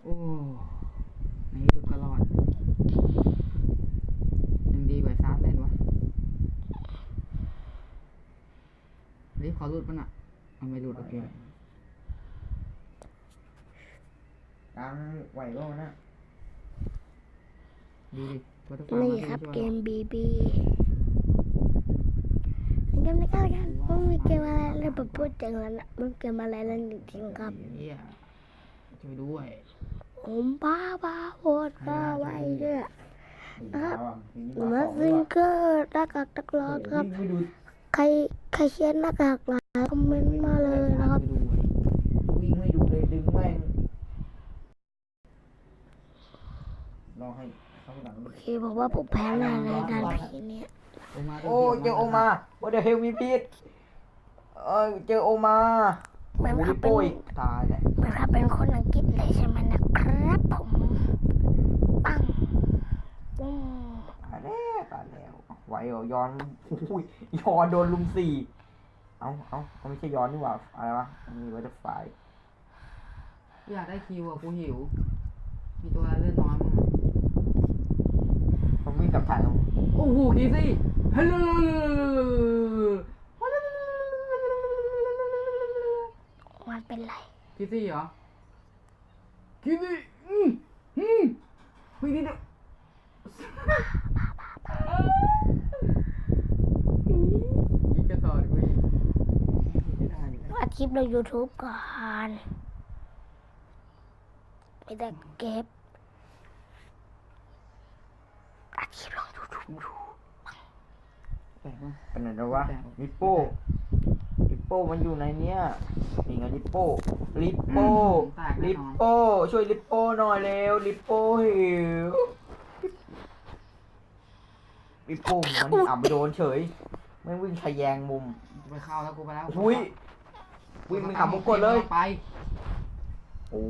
โอ้ในที่สุดก็รอดยังดีกว่าซาร์เล่นวะรีบขอรูดมันอ่ะเอาไม่รูดโอเคการไหวก็นะดูดินี่ครับเกมบีบีเกมนี้ก็กันมันมีเกมอะไรเลยแบบพูดจังเลยนะมันเกมอะไรเล่นจริงๆครับช่วยด้วยผมบ้าโหดก็ไว้เนี่ยนะครับมาซิงเกอร์หน้ากากตะกร้อครับใครเชียร์หน้ากากหลายคอมเมนต์มาเลยนะครับวิ่งไม่ดูเลยดึงแม่งรอให้เข้าหลังโอเคบอกว่าผมแพ้แน่เลยด้านผีเนี่ยโอ้เจอโอมาว่าเดี๋ยวเฮลมีพิษเจอโอมามัน โป้ยตายแหละมันเป็นคนอังกฤษเลยใช่ไหมนะครับผมปังตายแล้วไหวย้อนอุ้ยย้อนโดนลุม4เอาไม่ใช่ย้อนนี่หว่าอะไรวะมีวัตถุไฟอยากได้คิวอ่ะกูหิวมีตัวเล่นน้อยมั้งผมวิ่งกลับทางโอ้โหคีซี่ฮัลโหลมันเป็นไรคีซี่เหรอคีซี่วิ่งนิดเดียวยิงจะต่อดิอัดคลิปใน YouTube ก่อนไม่ได้เก็บอัดคลิปลง YouTube ดูเป็นไหนแล้ววะลิปโป้มันอยู่ในเนี้ยนี่ไงลิปโป้ช่วยลิปโป้หน่อยเร็วลิปโป้หิวลิปโป้มันไปโดนเฉยไม่วิ่งทะแยงมุมไปเข้าแล้วกูไปแล้ววิ่งไปขับมุกกดเลยไปโอ้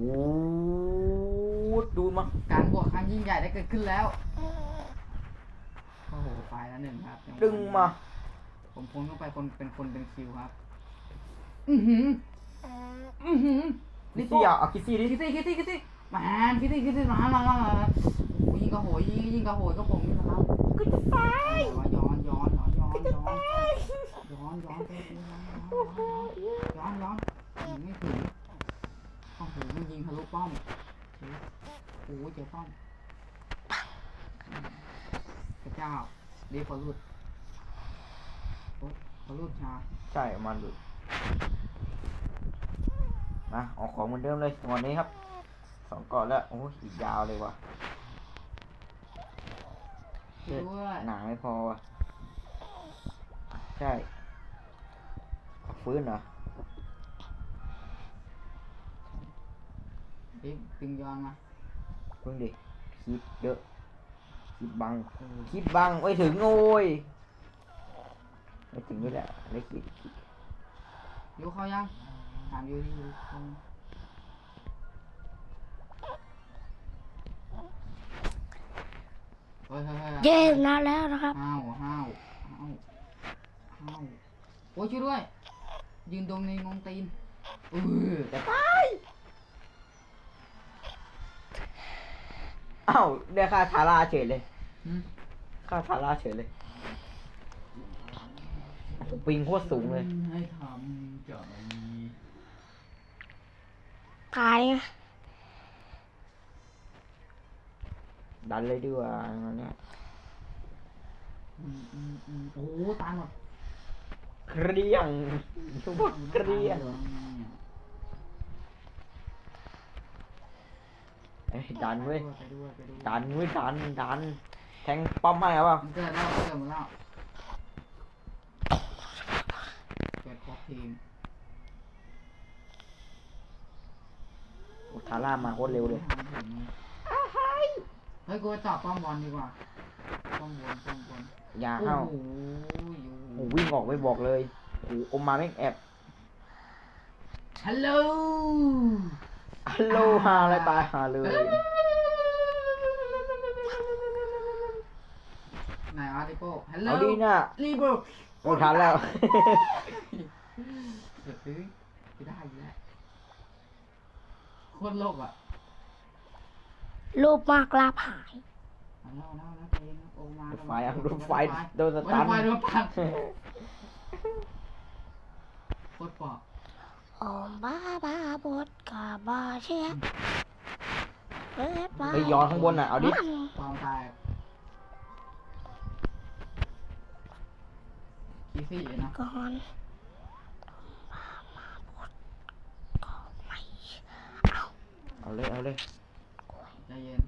ดูมาการบวกครั้งยิ่งใหญ่ได้เกิดขึ้นแล้วโอ้โหไปแล้ว1ครับดึงมาผมพ้นเข้าไปเป็นคิวครับลิซี่เอาคิซี่ดิคิซี่มาคิซี่มาโอ้ยิงกระโหยยิงกระโหยก็ผมนี่นะครับก็จะไปย้อนไม่ถึงโอ้โหมันยิงทะลุป้อมโอ้โหเจอป้อมพระเจ้าดีพอรุดชาใช่มาหลุดมาออกของเหมือนเดิมเลยวันนี้ครับ2ก่อนแล้วโอ้ยอีกยาวเลยว่ะหนาไม่พอว่ะใช่ฟื้นเหรอดึงย้อนมาพึ่งดิคลิปเยอะคลิปบังไม่ถึงโอ้ยไม่ถึงนี่แหละไม่คลิปยูเข้ายังถามยูเย้นานแล้วนะครับห้าวโอ้ยช่วยด้วยยืนตรงในงงตีนจะตายอ้าวได้ค่าทาราเฉยเลยปิงโคตรสูงเลยให้ทำใจตายดันเลยดีกว่าเนี้ยโอ้ตายหมดเกรียงดันเว้ยดันแทงป้อมให้หรือเปล่าเกิดหมดแล้วเกิดครบทีมทาร่ามาโคตรเร็วเลยเฮ้ยกูไปจับป้อมบอลดีกว่าป้อมบอลยาเข้าโอ้วิ่งออกไม่บอกเลยโอ้อมมาแม่งแอบฮัลโหลฮาอะไรตายฮาเลยไหนอาร์ติโก้ฮัลโหลเอาดีน่ะรีบไม่ทันแล้วเดี๋ยวซื้อไม่ได้อยู่แล้วโคตรโลกอ่ะ รูปมากลาบหาย แล้วใจเย็นนะโอมาร ถไฟอ่ะรถไฟโดนส ร ตั ถ น ไฟโดนตันโคตรปอก โอ้บ้าบ้าบดกาบาเชียเปิดบ้า ไปย้อนข้างบนอ่ะเอาดิ ความแตกคีซี่นะ ก่อน เอาเลยเอาเลย ใจเย็น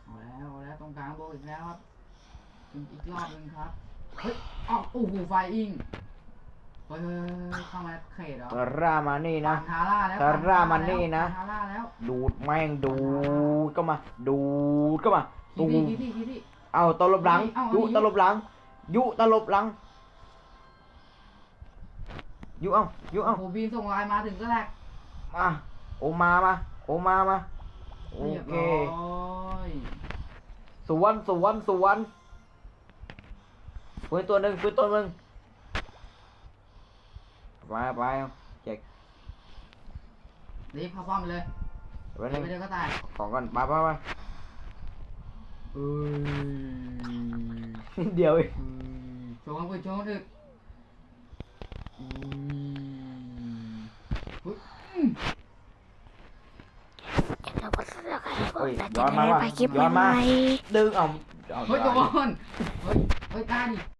เอาแล้วตรงกลางโบอีกแล้วครับอีกรอบนึงครับเฮ้ยออกโอ้โหไฟอิงเฮ้ยเข้ามาเขตเหรอ ซาร่ามานี่นะ ทาร่าแล้ว ซาร่ามันนี่นะ ทาร่าแล้ว ดูดแม่งดูดก็มาดูดก็มา คี ตู ซี่ เอาตลบหลัง เอา ยุตลบหลังยุตลบหลังยุเอายุเอา โอ้โหบีมส่งไลน์มาถึงก็แรก มาโอมามาโอมามาโอ เรียบ เค ร้อย สวนปืนตัวหนึ่งไปแจก รีบเข้าป้อมไปเลย ไป เดี๋ เลย วยก็ตาย ของก่อนไป เอ้ย เดียวเอง โชว์คนอื่นอุ๊ย แล้วก็แล้วก็ เฮ้ย แต่ ย้อนมา จะ ว่ะ ไปคลิป ย้อน ให มา ม่ ดึงเอา เฮ้ยโดนเฮ้ยกล้าดิ